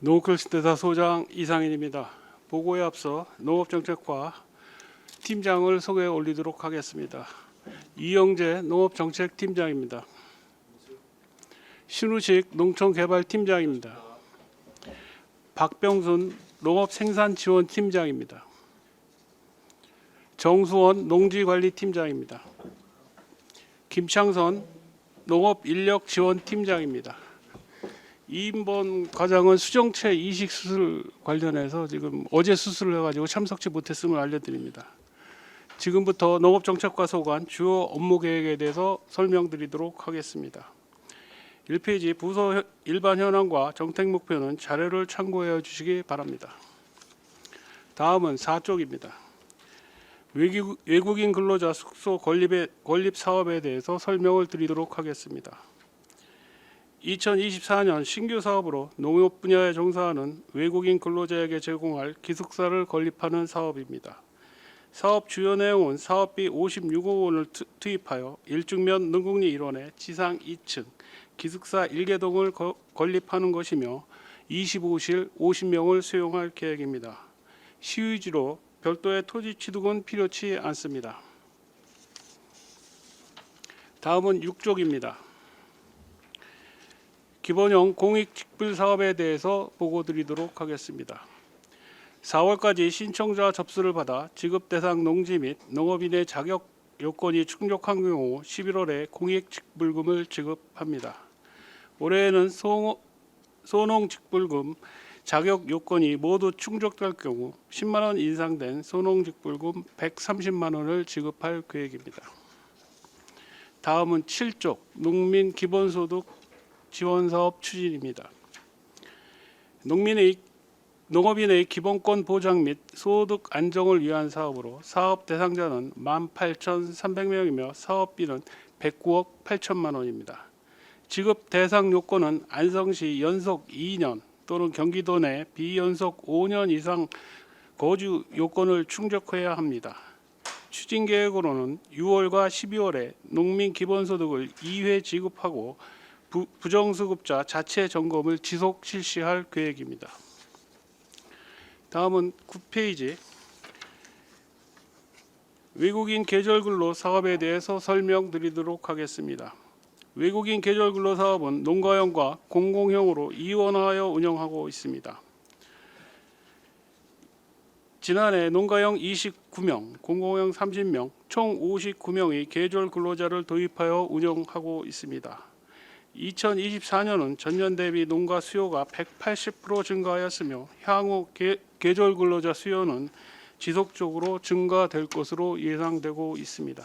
농업클스테사 소장 이상인입니다. 보고에 앞서 농업정책과 팀장을 소개해 올리도록 하겠습니다. 이영재 농업정책팀장입니다. 신우식 농촌개발팀장입니다. 박병순 농업생산지원팀장입니다. 정수원 농지관리팀장입니다. 김창선 농업인력지원팀장입니다. 이인번 과장은 수정체 이식 수술 관련해서 지금 어제 수술을 해가지고 참석치 못했음을 알려드립니다. 지금부터 농업정책과 소관 주요 업무 계획에 대해서 설명드리도록 하겠습니다. 1페이지 부서 일반 현황과 정책 목표는 자료를 참고해 주시기 바랍니다. 다음은 4쪽입니다. 외국인 근로자 숙소 건립 사업에 대해서 설명을 드리도록 하겠습니다. 2024년 신규 사업으로 농업 분야에 종사하는 외국인 근로자에게 제공할 기숙사를 건립하는 사업입니다. 사업 주요 내용은 사업비 56억 원을 투입하여 일중면 능국리 일원에 지상 2층 기숙사 1개동을 건립하는 것이며 25실 50명을 수용할 계획입니다. 시유지로 별도의 토지 취득은 필요치 않습니다. 다음은 6쪽입니다. 기본형 공익직불 사업에 대해서 보고드리도록 하겠습니다. 4월까지 신청자 접수를 받아 지급 대상 농지 및 농업인의 자격 요건이 충족한 경우 11월에 공익직불금을 지급합니다. 올해에는 소농직불금 자격 요건이 모두 충족될 경우 10만 원 인상된 소농직불금 130만 원을 지급할 계획입니다. 다음은 7쪽 농민 기본소득 지원사업 추진입니다. 농업인의 기본권 보장 및 소득 안정을 위한 사업으로 사업 대상자는 18,300명이며 사업비는 109억 8천만 원입니다. 지급 대상 요건은 안성시 연속 2년 또는 경기도 내 비연속 5년 이상 거주 요건을 충족해야 합니다. 추진 계획으로는 6월과 12월에 농민 기본소득을 2회 지급하고 부정수급자 자체 점검을 지속 실시할 계획입니다. 다음은 9페이지 외국인 계절근로 사업에 대해서 설명드리도록 하겠습니다. 외국인 계절근로 사업은 농가형과 공공형으로 이원하여 운영하고 있습니다. 지난해 농가형 29명, 공공형 30명, 총 59명의 계절 근로자를 도입하여 운영하고 있습니다. 2024년은 전년 대비 농가 수요가 180% 증가하였으며 향후 계절 근로자 수요는 지속적으로 증가될 것으로 예상되고 있습니다.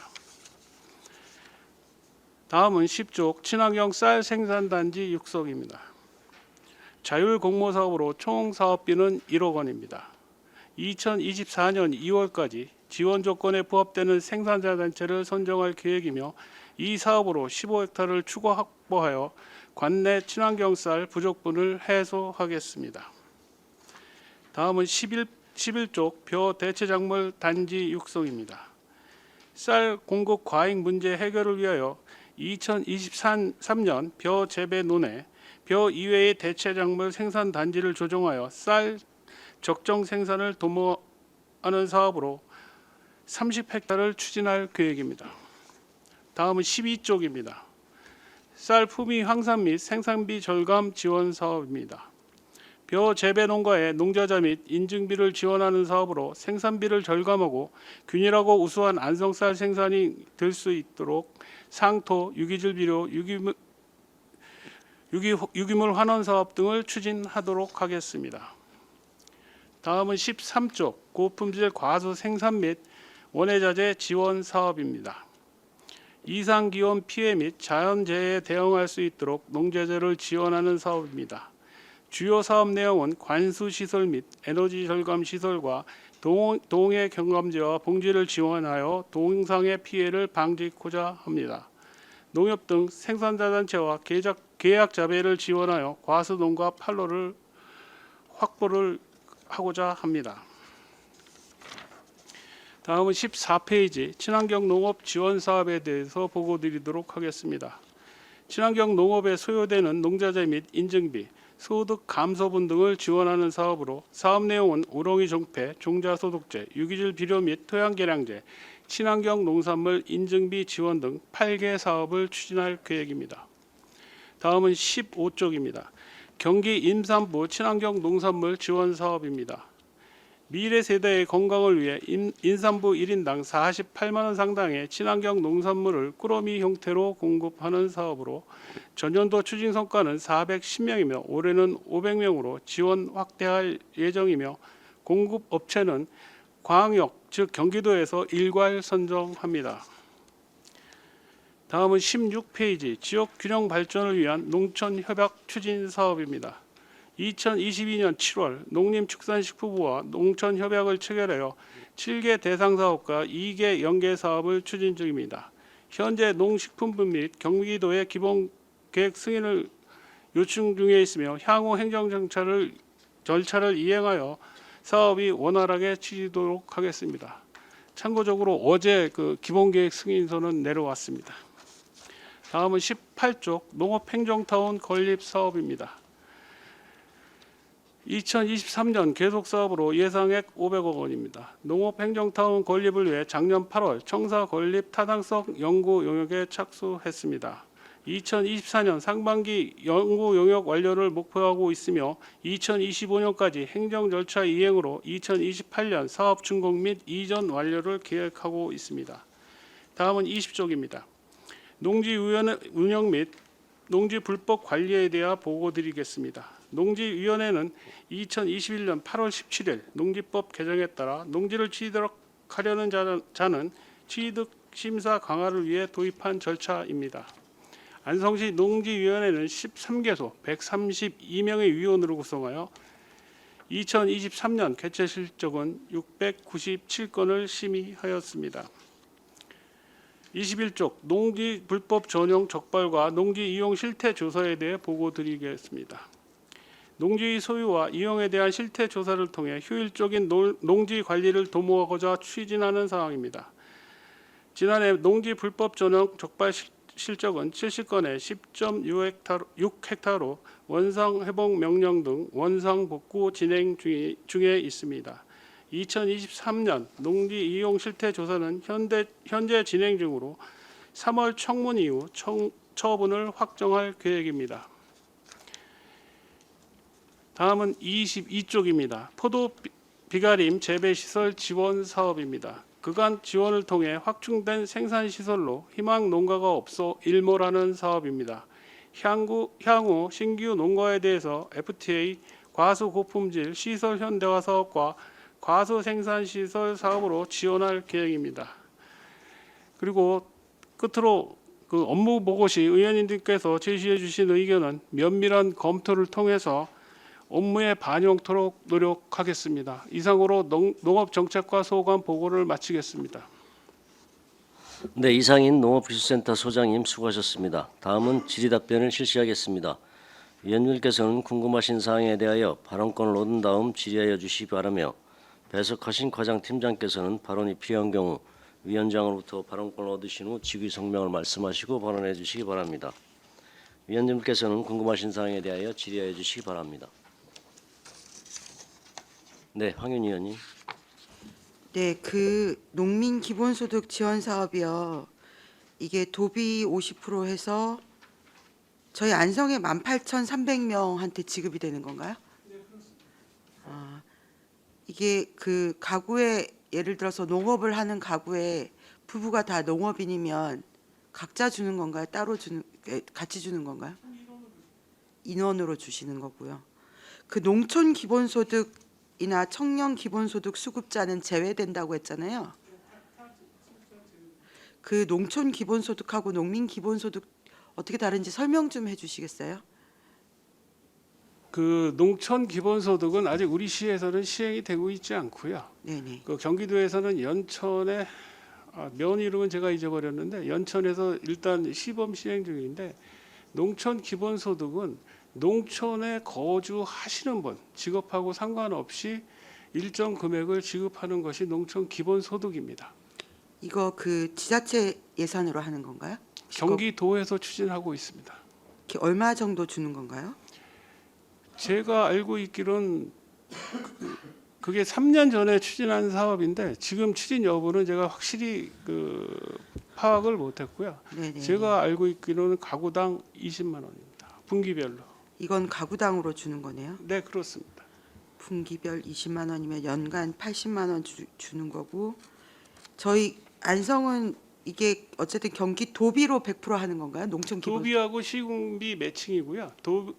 다음은 10쪽 친환경 쌀 생산단지 육성입니다. 자율 공모 사업으로 총 사업비는 1억 원입니다. 2024년 2월까지 지원 조건에 부합되는 생산자 단체를 선정할 계획이며 이 사업으로 15헥타를 추가 확보하여 관내 친환경 쌀 부족분을 해소하겠습니다. 다음은 11쪽 벼 대체작물 단지 육성입니다. 쌀 공급 과잉 문제 해결을 위하여 2023년 벼 재배 논에 벼 이외의 대체작물 생산 단지를 조정하여 쌀 적정 생산을 도모하는 사업으로 30헥타를 추진할 계획입니다. 다음은 12쪽입니다. 쌀 품위 황산 및 생산비 절감 지원 사업입니다. 벼 재배 농가의 농자재 및 인증비를 지원하는 사업으로 생산비를 절감하고 균일하고 우수한 안성쌀 생산이 될 수 있도록 상토, 유기질 비료, 유기물 환원 사업 등을 추진하도록 하겠습니다. 다음은 13쪽 고품질 과수 생산 및 원예자재 지원 사업입니다. 이상기온 피해 및 자연재해에 대응할 수 있도록 농자재를 지원하는 사업입니다. 주요 사업 내용은 관수시설 및 에너지 절감 시설과 동해 경감지와 봉지를 지원하여 동상의 피해를 방지하고자 합니다. 농협 등 생산자 단체와 계약 자배를 지원하여 과수농가 판로를 확보를 하고자 합니다. 다음은 14페이지 친환경 농업 지원 사업에 대해서 보고드리도록 하겠습니다. 친환경 농업에 소요되는 농자재 및 인증비, 소득 감소분 등을 지원하는 사업으로 사업 내용은 우렁이 종폐, 종자소득제, 유기질 비료 및 토양개량제, 친환경 농산물 인증비 지원 등 8개 사업을 추진할 계획입니다. 다음은 15쪽입니다. 경기 임산부 친환경 농산물 지원 사업입니다. 미래 세대의 건강을 위해 임산부 1인당 48만 원 상당의 친환경 농산물을 꾸러미 형태로 공급하는 사업으로 전년도 추진 성과는 410명이며 올해는 500명으로 지원 확대할 예정이며 공급 업체는 광역 즉 경기도에서 일괄 선정합니다. 다음은 16페이지 지역 균형 발전을 위한 농촌 협약 추진 사업입니다. 2022년 7월 농림축산식품부와 농촌 협약을 체결하여 7개 대상 사업과 2개 연계 사업을 추진 중입니다. 현재 농식품부 및 경기도의 기본 계획 승인을 요청 중에 있으며 향후 행정 절차를 이행하여 사업이 원활하게 추진하도록 하겠습니다. 참고적으로 어제 그 기본 계획 승인서는 내려왔습니다. 다음은 18쪽 농업행정타운 건립 사업입니다. 2023년 계속 사업으로 예상액 500억 원입니다. 농업행정타운 건립을 위해 작년 8월 청사 건립 타당성 연구 용역에 착수했습니다. 2024년 상반기 연구 용역 완료를 목표하고 있으며 2025년까지 행정 절차 이행으로 2028년 사업 준공 및 이전 완료를 계획하고 있습니다. 다음은 20쪽입니다. 농지 운영 및 농지 불법 관리에 대해 보고 드리겠습니다. 농지위원회는 2021년 8월 17일 농지법 개정에 따라 농지를 취득하려는 자는 취득 심사 강화를 위해 도입한 절차입니다. 안성시 농지위원회는 13개소 132명의 위원으로 구성하여 2023년 개최 실적은 697건을 심의하였습니다. 21쪽 농지 불법 전용 적발과 농지 이용 실태 조사에 대해 보고 드리겠습니다. 농지 소유와 이용에 대한 실태 조사를 통해 효율적인 농지 관리를 도모하고자 추진하는 사항입니다. 지난해 농지 불법 전용 적발 실적은 70건에 10.6헥타로 원상 회복 명령 등 원상 복구 진행 중에 있습니다. 2023년 농지 이용 실태 조사는 현재 진행 중으로 3월 청문 이후 처분을 확정할 계획입니다. 다음은 22쪽입니다. 포도 비가림 재배시설 지원 사업입니다. 그간 지원을 통해 확충된 생산시설로 희망 농가가 없어 일몰하는 사업입니다. 향후 신규 농가에 대해서 FTA 과수 고품질 시설 현대화 사업과 과수 생산시설 사업으로 지원할 계획입니다. 그리고 끝으로 그 업무 보고 시 의원님들께서 제시해 주신 의견은 면밀한 검토를 통해서 업무에 반영토록 노력하겠습니다. 이상으로 농업정책과 소관 보고를 마치겠습니다. 네, 이상인 농업기술센터 소장님 수고하셨습니다. 다음은 질의답변을 실시하겠습니다. 위원님께서는 궁금하신 사항에 대하여 발언권을 얻은 다음 질의하여 주시기 바라며 배석하신 과장팀장께서는 발언이 필요한 경우 위원장으로부터 발언권을 얻으신 후 직위 성명을 말씀하시고 발언해 주시기 바랍니다. 위원님께서는 궁금하신 사항에 대하여 질의하여 주시기 바랍니다. 네, 황윤 의원님. 네, 그 농민 기본소득 지원 사업이요. 이게 도비 50% 해서 저희 안성에 18,300명한테 지급이 되는 건가요? 네, 그렇습니다. 이게 그 가구에 예를 들어서 농업을 하는 가구에 부부가 다 농업인이면 각자 주는 건가요? 따로 같이 주는 건가요? 인원으로 주시는 거고요. 그 농촌 기본소득이나 청년 기본소득 수급자는 제외된다고 했잖아요. 그 농촌 기본소득하고 농민 기본소득 어떻게 다른지 설명 좀 해주시겠어요? 그 농촌 기본소득은 아직 우리 시에서는 시행이 되고 있지 않고요. 네네. 그 경기도에서는 연천에 면 이름은 제가 잊어버렸는데 연천에서 일단 시범 시행 중인데 농촌 기본소득은 농촌에 거주하시는 분 직업하고 상관없이 일정 금액을 지급하는 것이 농촌 기본소득입니다. 이거 그 지자체 예산으로 하는 건가요? 경기도에서 추진하고 있습니다. 얼마 정도 주는 건가요? 제가 알고 있기로는 그게 3년 전에 추진한 사업인데 지금 추진 여부는 제가 확실히 파악을 못했고요. 네네. 제가 알고 있기로는 가구당 20만 원입니다. 분기별로. 이건 가구당으로 주는 거네요. 네, 그렇습니다. 분기별 20만 원이면 연간 80만 원 주는 거고, 저희 안성은 이게 어쨌든 경기 도비로 100% 하는 건가요? 농촌 기본. 도비하고 시공비 매칭이고요.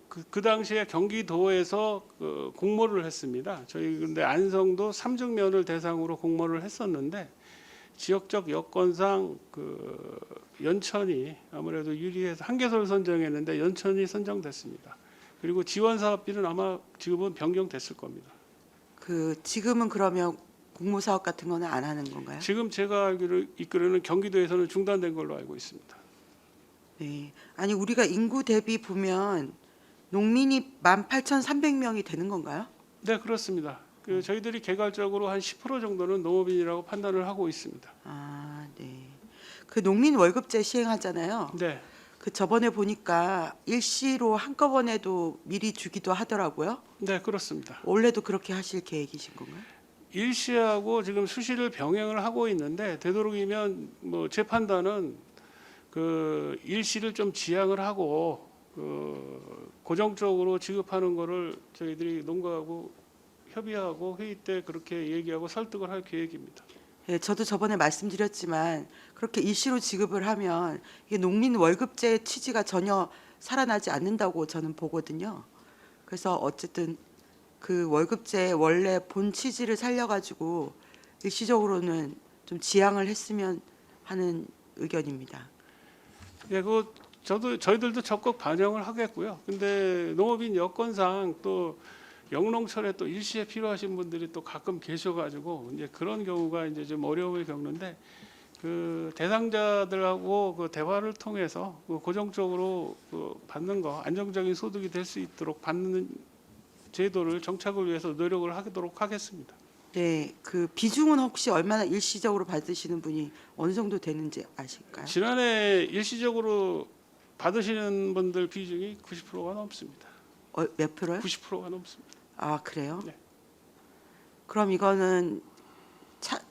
그 당시에 경기도에서 공모를 했습니다. 저희 근데 안성도 삼중면을 대상으로 공모를 했었는데 지역적 여건상 연천이 아무래도 유리해서 한개소를 선정했는데 연천이 선정됐습니다. 그리고 지원 사업비는 아마 지금은 변경됐을 겁니다. 지금은 그러면 공모 사업 같은 거는 안 하는 건가요? 지금 제가 이끌어는 경기도에서는 중단된 걸로 알고 있습니다. 네. 아니 우리가 인구 대비 보면 농민이 18,300명이 되는 건가요? 네, 그렇습니다. 저희들이 개괄적으로 한 10% 정도는 농업인이라고 판단을 하고 있습니다. 아, 네. 그 농민 월급제 시행하잖아요. 네, 저번에 보니까 일시로 한꺼번에도 미리 주기도 하더라고요. 네, 그렇습니다. 원래도 그렇게 하실 계획이신 건가요? 일시하고 지금 수시를 병행을 하고 있는데 되도록이면 제 판단은 일시를 좀 지양을 하고 고정적으로 지급하는 거를 저희들이 농가하고 협의하고 회의 때 그렇게 얘기하고 설득을 할 계획입니다. 예, 저도 저번에 말씀드렸지만 그렇게 일시로 지급을 하면 이게 농민 월급제의 취지가 전혀 살아나지 않는다고 저는 보거든요. 그래서 어쨌든 그 월급제의 원래 본 취지를 살려가지고 일시적으로는 좀 지양을 했으면 하는 의견입니다. 예, 저희들도 적극 반영을 하겠고요. 근데 농업인 여건상 또 영농철에 또 일시에 필요하신 분들이 또 가끔 계셔가지고 이제 그런 경우가 이제 좀 어려움을 겪는데 대상자들하고 대화를 통해서 고정적으로 받는 거 안정적인 소득이 될 수 있도록 받는 제도를 정착을 위해서 노력을 하도록 하겠습니다. 네, 그 비중은 혹시 얼마나 일시적으로 받으시는 분이 어느 정도 되는지 아실까요? 지난해 일시적으로 받으시는 분들 비중이 90%가 넘습니다. 몇 프로요? 90%가 넘습니다. 아, 그래요? 네. 그럼 이거는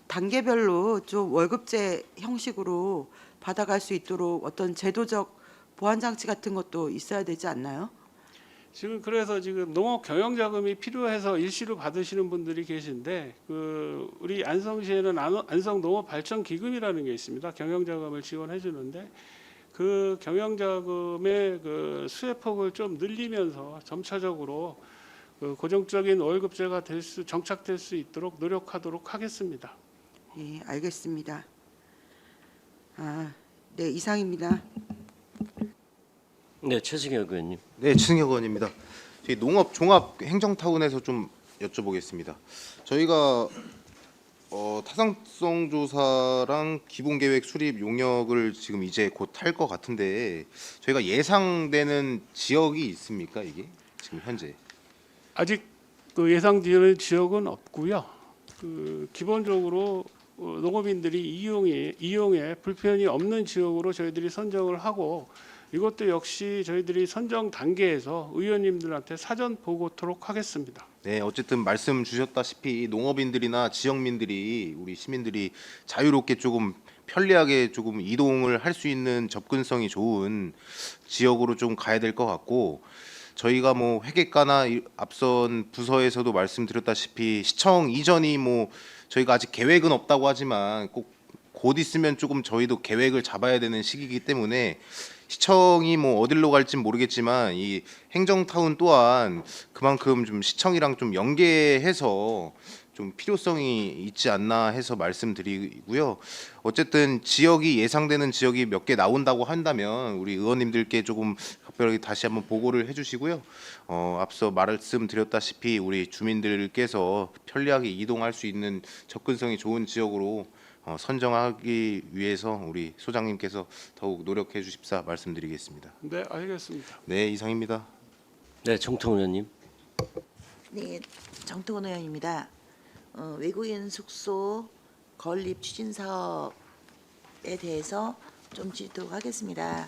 단계별로 좀 월급제 형식으로 받아갈 수 있도록 어떤 제도적 보완 장치 같은 것도 있어야 되지 않나요? 지금 그래서 지금 농업 경영 자금이 필요해서 일시로 받으시는 분들이 계신데 우리 안성시에는 안성 농업 발전 기금이라는 게 있습니다. 경영 자금을 지원해 주는데 그 경영 자금의 수혜폭을 좀 늘리면서 점차적으로 고정적인 월급제가 정착될 수 있도록 노력하도록 하겠습니다. 예, 알겠습니다. 네, 이상입니다. 네, 최승혁 의원님. 네, 최승혁 의원입니다. 저희 농업 종합 행정타운에서 좀 여쭤보겠습니다. 저희가 타당성 조사랑 기본계획 수립 용역을 지금 이제 곧 할 것 같은데 저희가 예상되는 지역이 있습니까? 이게 지금 현재? 아직 예상되는 지역은 없고요. 기본적으로 농업인들이 이용에 불편이 없는 지역으로 저희들이 선정을 하고 이것도 역시 저희들이 선정 단계에서 의원님들한테 사전 보고토록 하겠습니다. 네, 어쨌든 말씀 주셨다시피 농업인들이나 지역민들이 우리 시민들이 자유롭게 조금 편리하게 조금 이동을 할 수 있는 접근성이 좋은 지역으로 좀 가야 될 것 같고 저희가 회계과나 앞선 부서에서도 말씀드렸다시피 시청 이전이 저희가 아직 계획은 없다고 하지만 곧 있으면 조금 저희도 계획을 잡아야 되는 시기이기 때문에 시청이 어디로 갈진 모르겠지만 이 행정타운 또한 그만큼 좀 시청이랑 좀 연계해서 좀 필요성이 있지 않나 해서 말씀드리고요. 어쨌든 지역이 예상되는 지역이 몇 개 나온다고 한다면 우리 의원님들께 조금 각별하게 다시 한번 보고를 해주시고요. 앞서 말씀드렸다시피 우리 주민들께서 편리하게 이동할 수 있는 접근성이 좋은 지역으로 선정하기 위해서 우리 소장님께서 더욱 노력해 주십사 말씀드리겠습니다. 네, 알겠습니다. 네, 이상입니다. 네, 정통 의원님. 네, 정태곤 의원입니다. 외국인 숙소 건립 추진 사업에 대해서 좀 질의하도록 하겠습니다.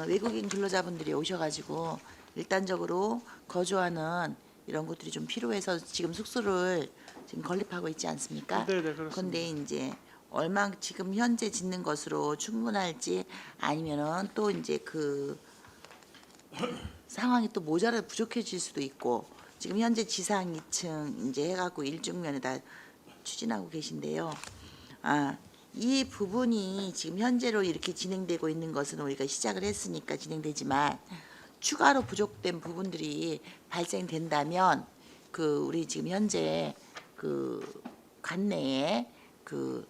외국인 근로자분들이 오셔가지고 일단적으로 거주하는 이런 것들이 좀 필요해서 지금 숙소를 지금 건립하고 있지 않습니까? 네, 네, 그렇습니다. 근데 이제 얼마 지금 현재 짓는 것으로 충분할지 아니면은 또 이제 그 상황이 또 모자라 부족해질 수도 있고 지금 현재 지상 2층 이제 해갖고 일중면에다 추진하고 계신데요. 이 부분이 지금 현재로 이렇게 진행되고 있는 것은 우리가 시작을 했으니까 진행되지만 추가로 부족된 부분들이 발생된다면 그 우리 지금 현재 그 관내에 그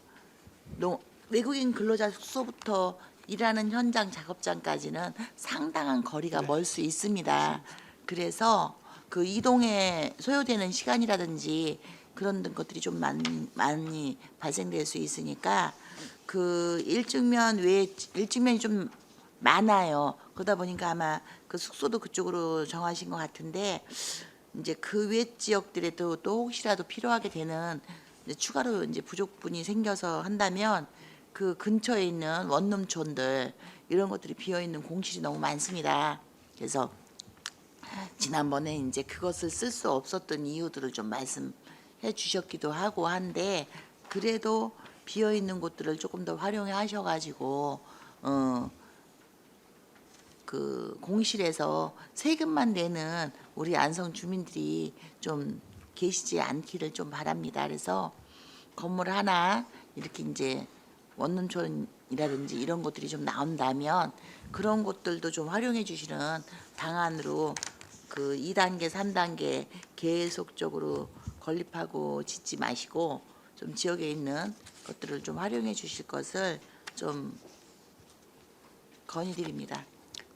외국인 근로자 숙소부터 일하는 현장 작업장까지는 상당한 거리가 멀 수 있습니다. 그래서 그 이동에 소요되는 시간이라든지 그런 것들이 좀 많이 발생될 수 있으니까 그 일중면이 좀 많아요. 그러다 보니까 아마 그 숙소도 그쪽으로 정하신 것 같은데 이제 그 외 지역들에도 또 혹시라도 필요하게 되는 이제 추가로 이제 부족분이 생겨서 한다면 그 근처에 있는 원룸촌들 이런 것들이 비어 있는 공실이 너무 많습니다. 그래서 지난번에 이제 그것을 쓸 수 없었던 이유들을 좀 말씀해 주셨기도 하고 한데 그래도 비어 있는 곳들을 조금 더 활용해 하셔가지고 그 공실에서 세금만 내는 우리 안성 주민들이 좀 계시지 않기를 좀 바랍니다. 그래서 건물 하나 이렇게 이제 원룸촌이라든지 이런 곳들이 좀 나온다면 그런 곳들도 좀 활용해 주시는 방안으로 그 2단계, 3단계 계속적으로 건립하고 짓지 마시고 좀 지역에 있는 것들을 좀 활용해 주실 것을 좀 건의드립니다.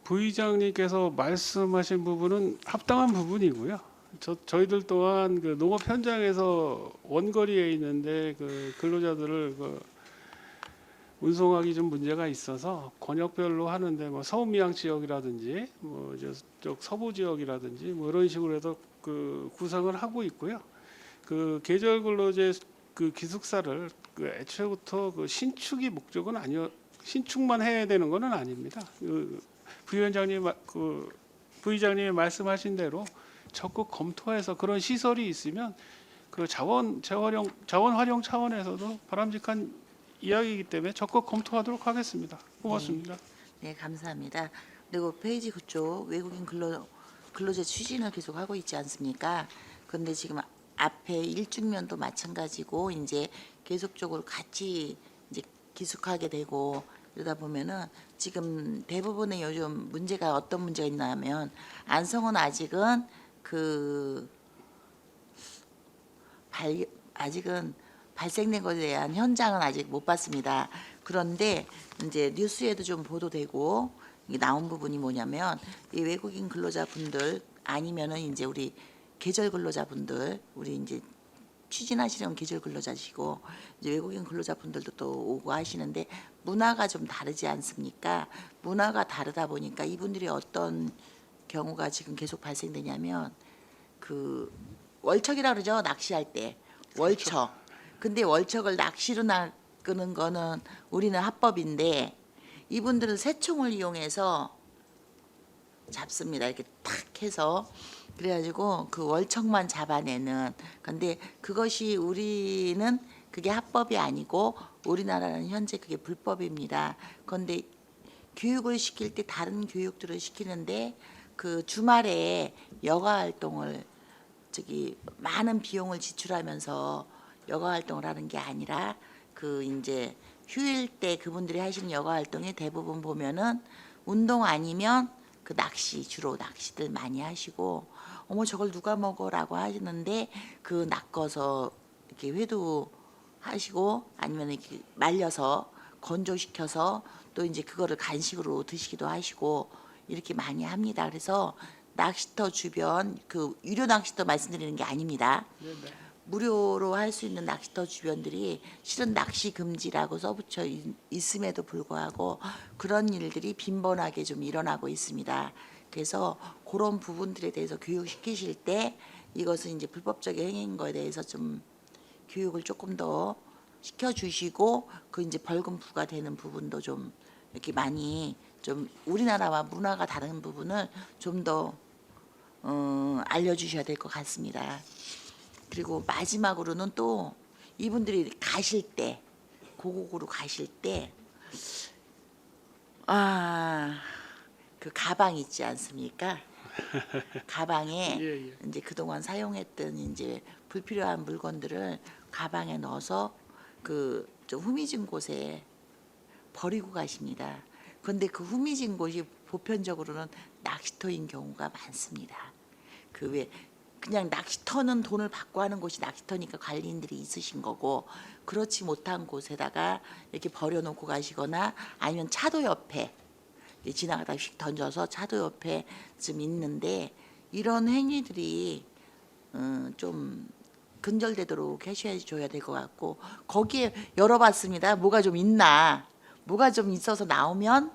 부의장님께서 말씀하신 부분은 합당한 부분이고요. 저희들 또한 그 농업 현장에서 원거리에 있는데 그 근로자들을 운송하기 좀 문제가 있어서 권역별로 하는데 뭐 서울미양 지역이라든지 뭐 저쪽 서부 지역이라든지 뭐 이런 식으로 해서 그 구성을 하고 있고요. 그 계절 근로제 그 기숙사를 그 애초부터 그 신축이 목적은 아니요. 신축만 해야 되는 것은 아닙니다. 부의장님이 말씀하신 대로 적극 검토해서 그런 시설이 있으면 그 자원 활용 차원에서도 바람직한 이야기이기 때문에 적극 검토하도록 하겠습니다. 고맙습니다. 네, 감사합니다. 그리고 페이지 9쪽 외국인 근로제 추진을 계속 하고 있지 않습니까? 그런데 지금 앞에 일중면도 마찬가지고 이제 계속적으로 같이 이제 기숙하게 되고 이러다 보면은 지금 대부분의 요즘 문제가 어떤 문제가 있냐면 안성은 아직은 아직은 발생된 것에 대한 현장은 아직 못 봤습니다. 그런데 이제 뉴스에도 좀 보도되고 이게 나온 부분이 뭐냐면 이 외국인 근로자분들 아니면은 이제 우리 계절 근로자분들 우리 이제 추진하시려면 계절 근로자시고 이제 외국인 근로자분들도 또 오고 하시는데 문화가 좀 다르지 않습니까? 문화가 다르다 보니까 이분들이 어떤 경우가 지금 계속 발생되냐면 그 월척이라 그러죠. 낚시할 때 월척. 근데 월척을 낚시로 낚는 거는 우리는 합법인데 이분들은 새총을 이용해서 잡습니다. 이렇게 탁 해서 그래가지고 그 월척만 잡아내는. 근데 그것이 우리는 그게 합법이 아니고 우리나라는 현재 그게 불법입니다. 그런데 교육을 시킬 때 다른 교육들을 시키는데 그 주말에 여가 활동을 많은 비용을 지출하면서 여가 활동을 하는 게 아니라 그 이제 휴일 때 그분들이 하시는 여가 활동이 대부분 보면은 운동 아니면 그 낚시 주로 낚시들 많이 하시고 어머 저걸 누가 먹어라고 하시는데 그 낚아서 이렇게 회도 하시고 아니면 이렇게 말려서 건조시켜서 또 이제 그거를 간식으로 드시기도 하시고 이렇게 많이 합니다. 그래서 낚시터 주변 그 유료 낚시터 말씀드리는 게 아닙니다. 무료로 할 수 있는 낚시터 주변들이 실은 낚시 금지라고 써붙여 있음에도 불구하고 그런 일들이 빈번하게 좀 일어나고 있습니다. 그래서 그런 부분들에 대해서 교육시키실 때 이것은 이제 불법적인 행위인 거에 대해서 좀 교육을 조금 더 시켜주시고 그 이제 벌금 부과되는 부분도 좀 이렇게 많이 좀 우리나라와 문화가 다른 부분을 좀 더 알려주셔야 될 것 같습니다. 그리고 마지막으로는 또 이분들이 가실 때 고국으로 가실 때 그 가방 있지 않습니까? 가방에 예, 예. 이제 그동안 사용했던 이제 불필요한 물건들을 가방에 넣어서 그 좀 후미진 곳에 버리고 가십니다. 그런데 그 후미진 곳이 보편적으로는 낚시터인 경우가 많습니다. 그 왜 그냥 낚시터는 돈을 받고 하는 곳이 낚시터니까 관리인들이 있으신 거고, 그렇지 못한 곳에다가 이렇게 버려놓고 가시거나 아니면 차도 옆에 지나가다 휙 던져서 차도 옆에 좀 있는데, 이런 행위들이 좀 근절되도록 해줘야 될 것 같고, 거기에 열어봤습니다. 뭐가 좀 있나, 뭐가 좀 있어서 나오면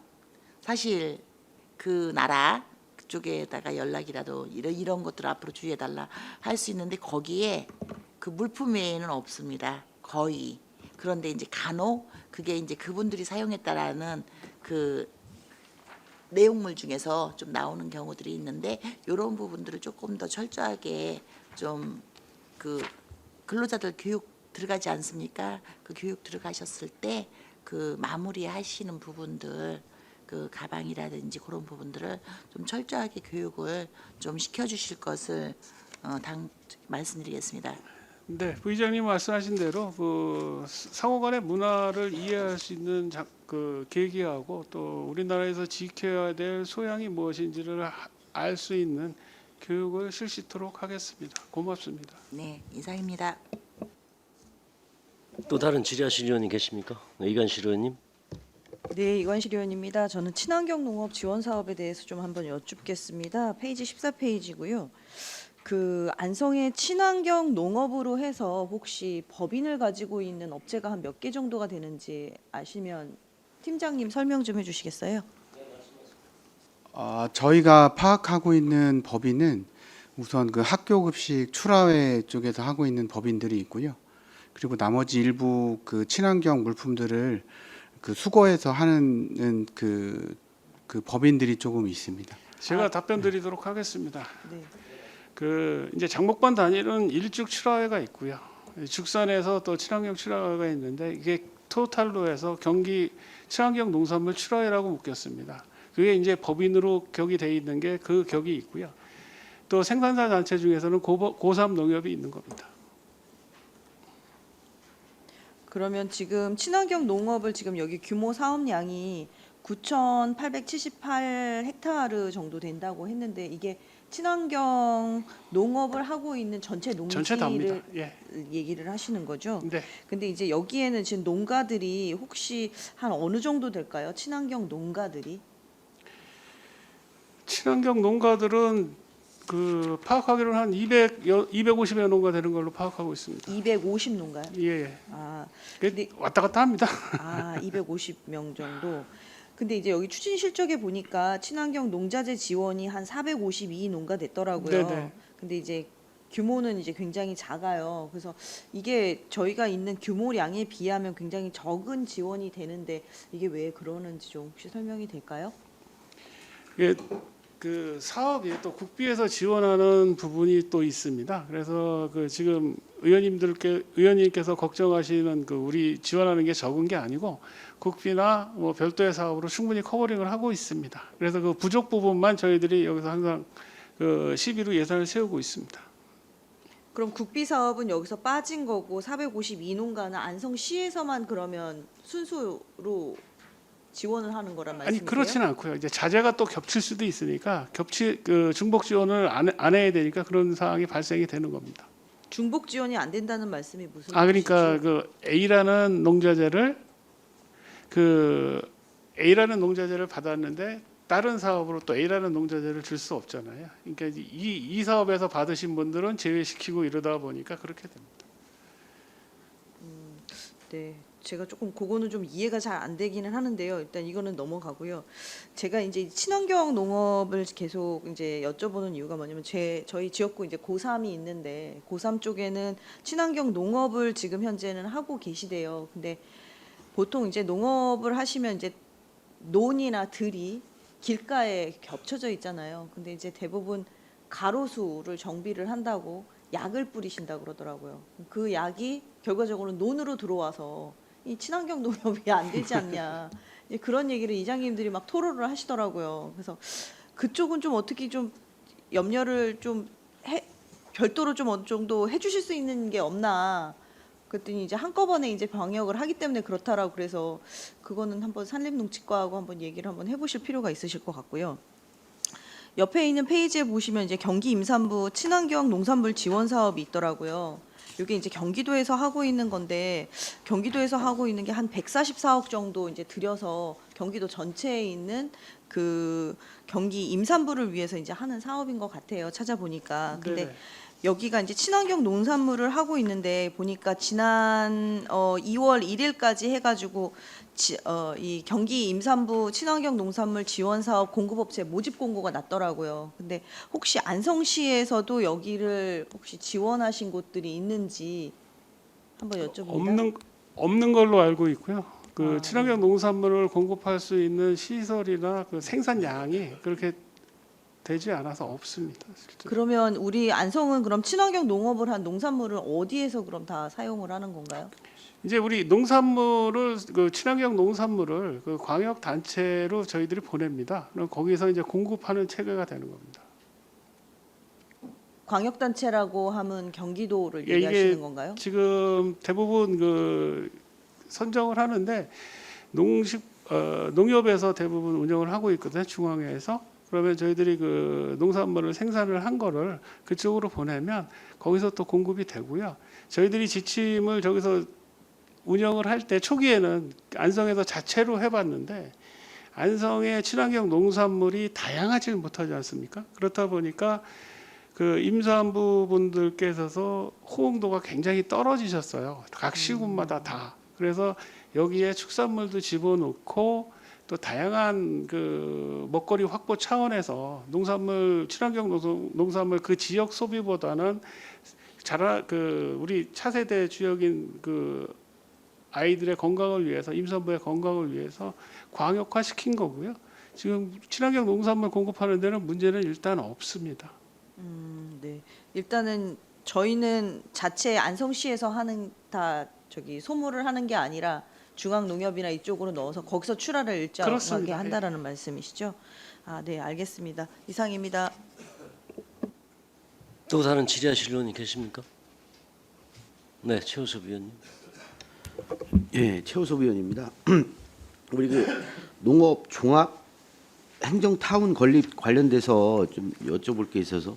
사실 그 나라 그쪽에다가 연락이라도 이런 것들 앞으로 주의해달라 할 수 있는데, 거기에 그 물품 외에는 없습니다. 거의. 그런데 이제 간혹 그게 이제 그분들이 사용했다라는 그 내용물 중에서 좀 나오는 경우들이 있는데, 이런 부분들을 조금 더 철저하게 좀 그 근로자들 교육 들어가지 않습니까? 그 교육 들어가셨을 때 그 마무리하시는 부분들, 그 가방이라든지 그런 부분들을 좀 철저하게 교육을 좀 시켜주실 것을 말씀드리겠습니다. 네, 부의장님 말씀하신 대로 그 상호간의 문화를 이해할 수 있는 그 계기하고 또 우리나라에서 지켜야 될 소양이 무엇인지를 알 수 있는 교육을 실시토록 하겠습니다. 고맙습니다. 네, 이상입니다. 또 다른 질의하실 의원님 계십니까? 네, 이관실 의원님. 네, 이관실 의원입니다. 저는 친환경 농업 지원 사업에 대해서 좀 한번 여쭙겠습니다. 페이지 14페이지고요. 그 안성의 친환경 농업으로 해서 혹시 법인을 가지고 있는 업체가 한 몇 개 정도가 되는지 아시면 팀장님 설명 좀 해주시겠어요? 저희가 파악하고 있는 법인은 우선 그 학교급식 출하회 쪽에서 하고 있는 법인들이 있고요. 그리고 나머지 일부 그 친환경 물품들을 그 수거해서 하는 그 법인들이 조금 있습니다. 제가 답변 드리도록 하겠습니다. 네. 그 이제 장목반 단위는 일죽 출하회가 있고요. 축산에서 또 친환경 출하회가 있는데, 이게 토탈로 해서 경기 친환경 농산물 출하회라고 묶였습니다. 그게 이제 법인으로 격이 돼 있는 게 그 격이 있고요. 또 생산자 단체 중에서는 고삼 농협이 있는 겁니다. 그러면 지금 친환경 농업을 지금 여기 규모 사업량이 9,878 헥타르 정도 된다고 했는데, 이게 친환경 농업을 하고 있는 전체 전체 답니다. 농지를 예. 얘기를 하시는 거죠? 네. 근데 이제 여기에는 지금 농가들이 혹시 한 어느 정도 될까요? 친환경 농가들이? 친환경 농가들은 그 파악하기로는 한 250여 농가 되는 걸로 파악하고 있습니다. 250 농가요? 예. 아, 그 왔다 갔다 합니다. 250명 정도. 근데 이제 여기 추진 실적에 보니까 친환경 농자재 지원이 한 452 농가 됐더라고요. 네네. 근데 이제 규모는 이제 굉장히 작아요. 그래서 이게 저희가 있는 규모량에 비하면 굉장히 적은 지원이 되는데, 이게 왜 그러는지 좀 혹시 설명이 될까요? 예, 그 사업이 또 국비에서 지원하는 부분이 또 있습니다. 그래서 그 지금 의원님께서 걱정하시는 그 우리 지원하는 게 적은 게 아니고, 국비나 뭐 별도의 사업으로 충분히 커버링을 하고 있습니다. 그래서 그 부족 부분만 저희들이 여기서 항상 그 시비로 예산을 세우고 있습니다. 그럼 국비 사업은 여기서 빠진 거고, 452 농가는 안성시에서만 그러면 순수로 지원을 하는 거란 말씀이세요? 아니, 그렇지는 않고요. 이제 자재가 또 겹칠 수도 있으니까 그 중복 지원을 안 해야 되니까 그런 상황이 발생이 되는 겁니다. 중복 지원이 안 된다는 말씀이 무슨 그러니까 뜻이죠? 그 A라는 농자재를 받았는데 다른 사업으로 또 A라는 농자재를 줄 수 없잖아요. 그러니까 이 사업에서 받으신 분들은 제외시키고 이러다 보니까 그렇게 됩니다. 네, 제가 조금 그거는 좀 이해가 잘 안 되기는 하는데요. 일단 이거는 넘어가고요. 제가 이제 친환경 농업을 계속 이제 여쭤보는 이유가 뭐냐면, 저희 지역구 이제 고3이 있는데, 고3 쪽에는 친환경 농업을 지금 현재는 하고 계시대요. 근데 보통 이제 농업을 하시면 이제 논이나 들이 길가에 겹쳐져 있잖아요. 근데 이제 대부분 가로수를 정비를 한다고 약을 뿌리신다 그러더라고요. 그 약이 결과적으로 논으로 들어와서 이 친환경 농업이 안 되지 않냐. 이제 그런 얘기를 이장님들이 막 토로를 하시더라고요. 그래서 그쪽은 좀 어떻게 좀 염려를 좀 별도로 좀 어느 정도 해주실 수 있는 게 없나. 그랬더니 이제 한꺼번에 이제 방역을 하기 때문에 그렇다라고 그래서 그거는 한번 산림농축과하고 한번 얘기를 한번 해보실 필요가 있으실 것 같고요. 옆에 있는 페이지에 보시면 이제 경기 임산부 친환경 농산물 지원 사업이 있더라고요. 이게 이제 경기도에서 하고 있는 건데 경기도에서 하고 있는 게 한 144억 정도 이제 들여서 경기도 전체에 있는 그 경기 임산부를 위해서 이제 하는 사업인 것 같아요. 찾아보니까. 근데 네네. 여기가 이제 친환경 농산물을 하고 있는데 보니까 지난 2월 1일까지 해가지고 이 경기 임산부 친환경 농산물 지원 사업 공급업체 모집 공고가 났더라고요. 근데 혹시 안성시에서도 여기를 혹시 지원하신 곳들이 있는지 한번 여쭤봅니다. 없는 걸로 알고 있고요. 그 아, 친환경 농산물을 공급할 수 있는 시설이나 그 생산량이 그렇게 되지 않아서 없습니다. 실제로. 그러면 우리 안성은 그럼 친환경 농업을 한 농산물을 어디에서 그럼 다 사용을 하는 건가요? 이제 우리 농산물을 그 친환경 농산물을 그 광역 단체로 저희들이 보냅니다. 그럼 거기서 이제 공급하는 체계가 되는 겁니다. 광역단체라고 하면 경기도를 예, 얘기하시는 이게 건가요? 지금 대부분 그 선정을 하는데 농협에서 대부분 운영을 하고 있거든요. 중앙회에서. 그러면 저희들이 그 농산물을 생산을 한 거를 그쪽으로 보내면 거기서 또 공급이 되고요. 저희들이 지침을 저기서 운영을 할 때 초기에는 안성에서 자체로 해봤는데 안성의 친환경 농산물이 다양하지 못하지 않습니까? 그렇다 보니까 그 임산부 분들께서 호응도가 굉장히 떨어지셨어요. 각 시군마다 다. 그래서 여기에 축산물도 집어넣고 또 다양한 그 먹거리 확보 차원에서 농산물 친환경 농산물 그 지역 소비보다는 우리 차세대 주역인 그 아이들의 건강을 위해서 임산부의 건강을 위해서 광역화 시킨 거고요. 지금 친환경 농산물 공급하는 데는 문제는 일단 없습니다. 네. 일단은 저희는 자체 안성시에서 하는 다 저기 소모를 하는 게 아니라 중앙농협이나 이쪽으로 넣어서 거기서 출하를 일정하게 그렇습니다. 한다라는 말씀이시죠? 네, 알겠습니다. 이상입니다. 또 다른 질의하실 의원이 계십니까? 네, 최우섭 의원님. 예, 최우섭 의원입니다. 우리 그 농업 종합 행정 타운 건립 관련돼서 좀 여쭤볼 게 있어서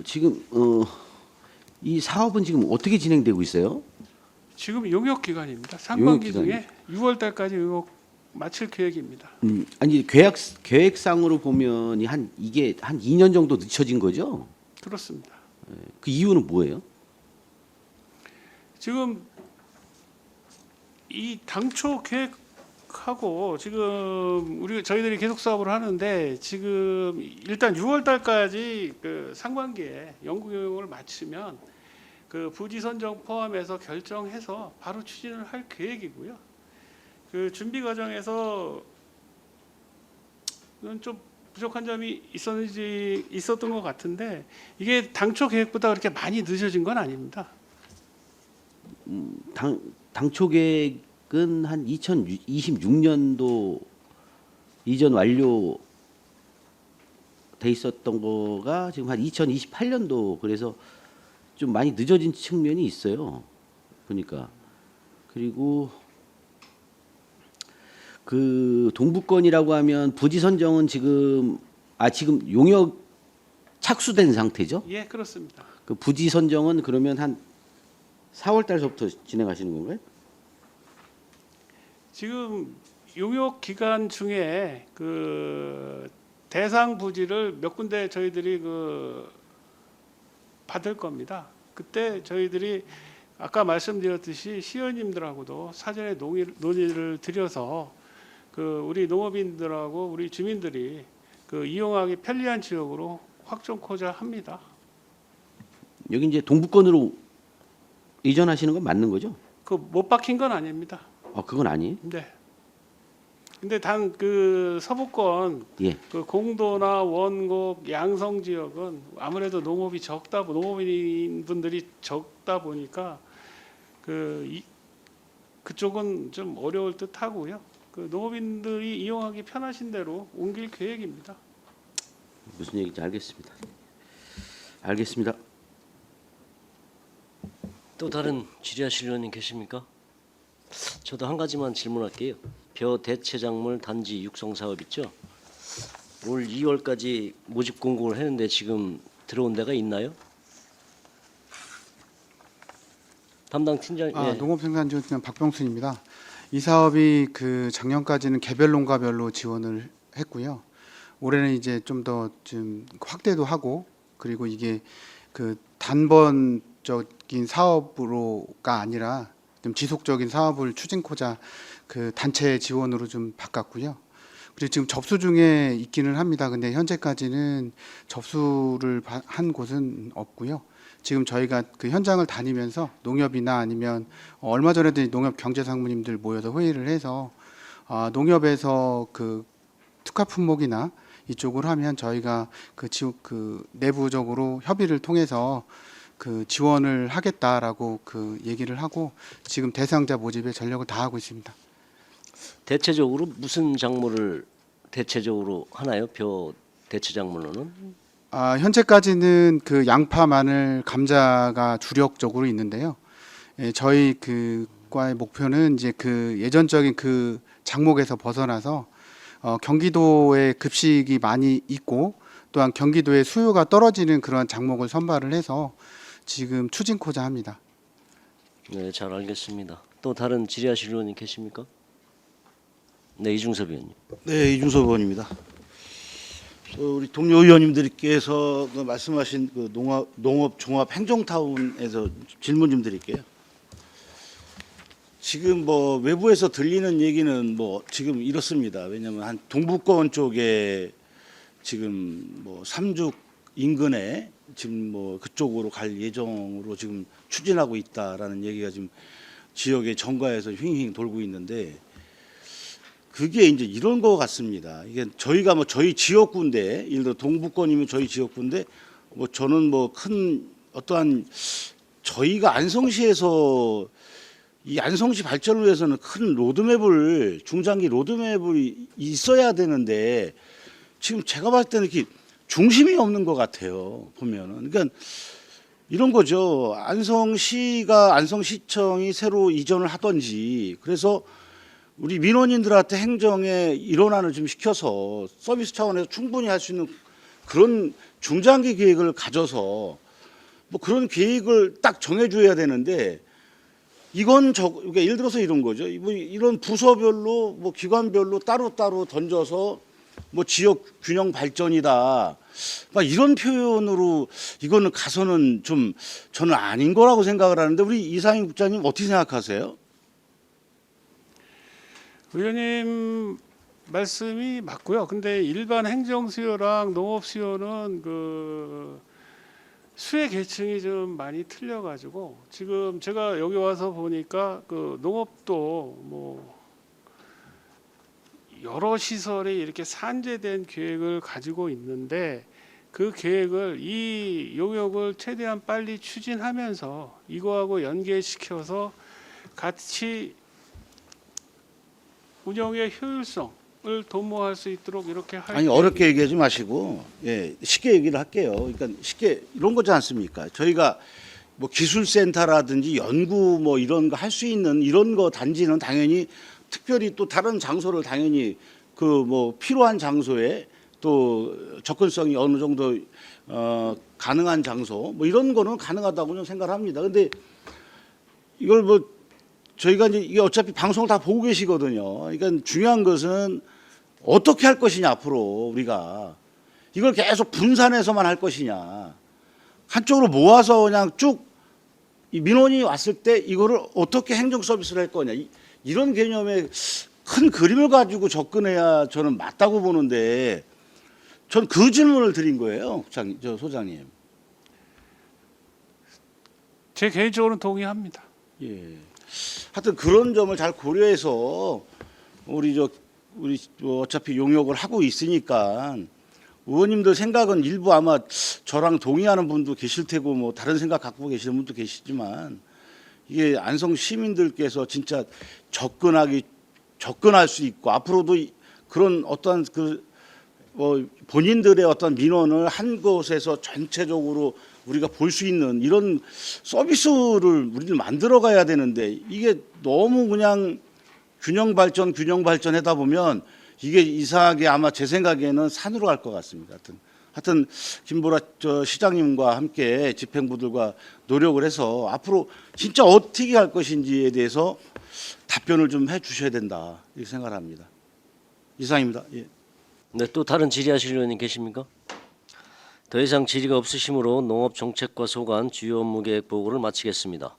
지금 이 사업은 지금 어떻게 진행되고 있어요? 지금 용역 기간입니다. 상반기 용역 중에 6월 달까지 용역 마칠 계획입니다. 아니 계획상으로 보면 이게 한 2년 정도 늦춰진 거죠? 그렇습니다. 그 이유는 뭐예요? 지금 이 당초 계획하고 지금 저희들이 계속 사업을 하는데 지금 일단 6월 달까지 그 상반기에 연구 용역을 마치면 그 부지 선정 포함해서 결정해서 바로 추진을 할 계획이고요. 그 준비 과정에서 좀 부족한 점이 있었던 것 같은데 이게 당초 계획보다 그렇게 많이 늦어진 건 아닙니다. 당초 계획은 한 2026년도 이전 완료 돼 있었던 거가 지금 한 2028년도 그래서 좀 많이 늦어진 측면이 있어요. 보니까. 그리고 그 동부권이라고 하면 부지 선정은 지금 용역 착수된 상태죠? 예, 그렇습니다. 그 부지 선정은 그러면 한 4월 달서부터 진행하시는 건가요? 지금 용역 기간 중에 그 대상 부지를 몇 군데 저희들이 그 받을 겁니다. 그때 저희들이 아까 말씀드렸듯이 시의원님들하고도 사전에 논의를 드려서 그 우리 농업인들하고 우리 주민들이 그 이용하기 편리한 지역으로 확정코자 합니다. 여기 이제 동부권으로 이전하시는 건 맞는 거죠? 그 못 박힌 건 아닙니다. 그건 아니에요. 네. 근데 단 그 서부권 예. 그 공도나 원곡, 양성 지역은 아무래도 농업이 농업인 분들이 적다 보니까 그쪽은 좀 어려울 듯하고요. 그 농업인들이 이용하기 편하신 대로 옮길 계획입니다. 무슨 얘기인지 알겠습니다. 알겠습니다. 또 다른 질의하실 의원님 계십니까? 저도 한 가지만 질문할게요. 벼 대체작물 단지 육성 사업 있죠? 올 2월까지 모집 공고를 했는데 지금 들어온 데가 있나요? 담당 팀장. 예. 농업생산지원팀장 박병순입니다. 이 사업이 그 작년까지는 개별 농가별로 지원을 했고요. 올해는 이제 좀 더 좀 확대도 하고, 그리고 이게 그 단번적인 사업으로가 아니라 좀 지속적인 사업을 추진코자 그 단체 지원으로 좀 바꿨고요. 그리고 지금 접수 중에 있기는 합니다. 근데 현재까지는 접수를 한 곳은 없고요. 지금 저희가 그 현장을 다니면서 농협이나 아니면 얼마 전에도 농협 경제상무님들 모여서 회의를 해서 농협에서 그 특화 품목이나 이쪽을 하면 저희가 그 내부적으로 협의를 통해서 그 지원을 하겠다라고 그 얘기를 하고 지금 대상자 모집에 전력을 다하고 있습니다. 대체적으로 무슨 작물을 대체적으로 하나요? 벼 대체작물로는? 현재까지는 그 양파, 마늘, 감자가 주력적으로 있는데요. 예, 저희 그 과의 목표는 이제 그 예전적인 그 작목에서 벗어나서 경기도에 급식이 많이 있고 또한 경기도의 수요가 떨어지는 그런 작목을 선발을 해서 지금 추진코자 합니다. 네, 잘 알겠습니다. 또 다른 질의하실 의원님 계십니까? 네, 이중섭 의원님. 네, 이중섭 의원입니다. 우리 동료 의원님들께서 그 말씀하신 그 농업 종합 행정타운에서 질문 좀 드릴게요. 지금 뭐 외부에서 들리는 얘기는 뭐 지금 이렇습니다. 왜냐하면 한 동부권 쪽에 지금 뭐 삼죽 인근에 지금 뭐 그쪽으로 갈 예정으로 지금 추진하고 있다라는 얘기가 지금 지역의 정가에서 휘잉휘잉 돌고 있는데 그게 이제 이런 거 같습니다. 이게 저희가 뭐 저희 지역구인데 예를 들어 동부권이면 저희 지역구인데 뭐 저는 뭐 큰 어떠한 저희가 안성시에서 이 안성시 발전을 위해서는 큰 로드맵을 중장기 로드맵이 있어야 되는데 지금 제가 봤을 때는 이렇게 중심이 없는 것 같아요. 보면은 그러니까 이런 거죠. 안성시청이 새로 이전을 하든지 그래서 우리 민원인들한테 행정의 일원화를 좀 시켜서 서비스 차원에서 충분히 할 수 있는 그런 중장기 계획을 가져서 뭐 그런 계획을 딱 정해줘야 되는데 이건 그러니까 예를 들어서 이런 거죠. 이런 부서별로 뭐 기관별로 따로따로 던져서 뭐 지역 균형 발전이다. 막 이런 표현으로 이거는 가서는 좀 저는 아닌 거라고 생각을 하는데 우리 이상희 국장님 어떻게 생각하세요? 의원님 말씀이 맞고요. 근데 일반 행정 수요랑 농업 수요는 그 수혜 계층이 좀 많이 틀려가지고 지금 제가 여기 와서 보니까 그 농업도 뭐 여러 시설이 이렇게 산재된 계획을 가지고 있는데 그 계획을 이 용역을 최대한 빨리 추진하면서 이거하고 연계시켜서 같이 운영의 효율성을 도모할 수 있도록 이렇게 할 아니 어렵게 얘기하지 마시고 쉽게 얘기를 할게요. 그러니까 쉽게 이런 거지 않습니까? 저희가 뭐 기술센터라든지 연구 뭐 이런 거 할 수 있는 이런 거 단지는 당연히 특별히 또 다른 장소를 당연히 그 뭐 필요한 장소에 또 접근성이 어느 정도 가능한 장소 뭐 이런 거는 가능하다고 저는 생각을 합니다. 근데 이걸 뭐 저희가 이제 이게 어차피 방송을 다 보고 계시거든요. 그러니까 중요한 것은 어떻게 할 것이냐 앞으로 우리가 이걸 계속 분산해서만 할 것이냐 한쪽으로 모아서 그냥 쭉 이 민원이 왔을 때 이거를 어떻게 행정 서비스를 할 거냐 이런 개념의 큰 그림을 가지고 접근해야 저는 맞다고 보는데 전 그 질문을 드린 거예요, 소장님. 제 개인적으로는 동의합니다. 예. 하여튼 그런 점을 잘 고려해서 우리 우리 어차피 용역을 하고 있으니까 의원님들 생각은 일부 아마 저랑 동의하는 분도 계실 테고 뭐 다른 생각 갖고 계시는 분도 계시지만 이게 안성 시민들께서 진짜 접근할 수 있고 앞으로도 그런 어떤 본인들의 어떤 민원을 한 곳에서 전체적으로 우리가 볼 수 있는 이런 서비스를 우리는 만들어 가야 되는데 이게 너무 그냥 균형 발전 하다 보면 이게 이상하게 아마 제 생각에는 산으로 갈 것 같습니다. 하여튼 김보라 시장님과 함께 집행부들과 노력을 해서 앞으로 진짜 어떻게 할 것인지에 대해서 답변을 좀 해주셔야 된다 이렇게 생각을 합니다. 이상입니다. 예. 네, 또 다른 질의하실 의원님 계십니까? 더 이상 질의가 없으시므로 농업정책과 소관 주요 업무 계획 보고를 마치겠습니다.